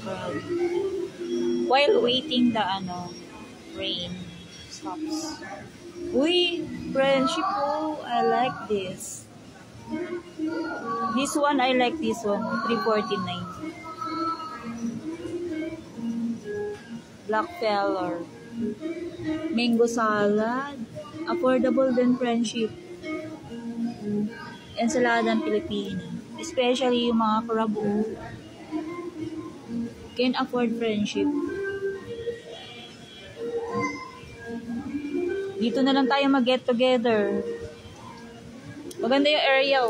crowd. While waiting the rain stops. Uy, friendship po. I like this. This one, I like this one. 349. Black Feller. Mango salad. Affordable din, friendship. Ensalada ng Pilipino. Especially yung mga crab. Can afford, friendship. Dito na lang tayo mag-get together. Maganda yung area,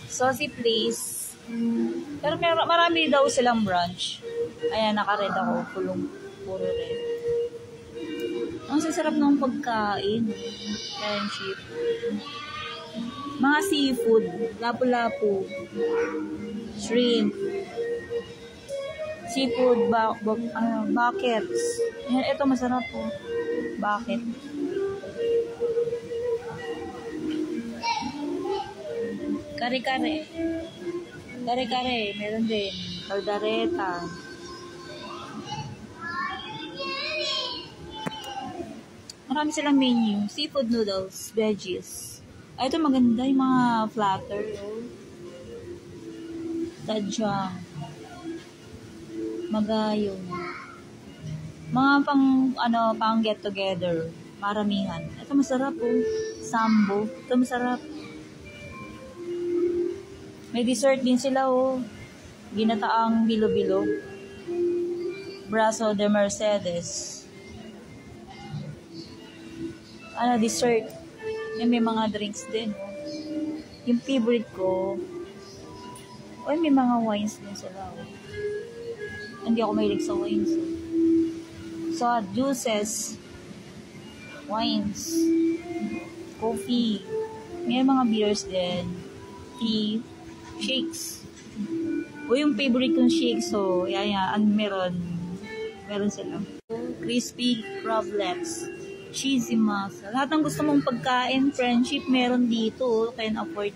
Saucy place. Pero marami daw silang branch. Ayan, naka-red ako. Puro red. Ang sasarap ng pagkain. Friendship. Mga seafood. Lapu-lapu. Shrimp. Seafood buckets. Ayan, ito masarap po. Bucket. Kare-kare. Kare-kare. Meron din. Caldereta. Marami silang menu. Seafood noodles. Veggies. Ay, ito maganda yung mga flatter. Tadyang. Magayong. Mga pang get together. Maramihan. Ito masarap Sambo. Ito masarap. May dessert din sila Ginataang bilo-bilo. Brazo de Mercedes. Dessert. May mga drinks din. Yung favorite ko. May mga wines din sila. Hindi ako mahilig sa wines. So, juices, wines, coffee, may mga beers din, tea, shakes. Yung favorite kong shakes, meron sila. Crispy crab legs, cheesy masa. Lahat ng gusto mong pagkain, friendship, meron dito. Kaya afford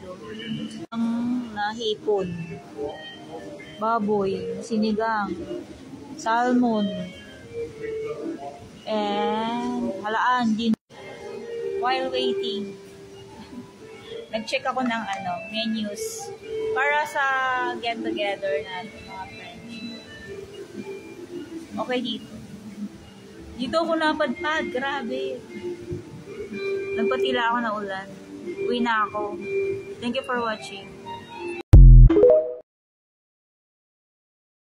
ang nahipon. Baboy, sinigang, salmon, and halaan din. While waiting, nag-check ako ng menus para sa get together natin mga friends. Okay dito. Dito ako napadpad, grabe. Nagpatila ako na ulan. Uwi na ako. Thank you for watching.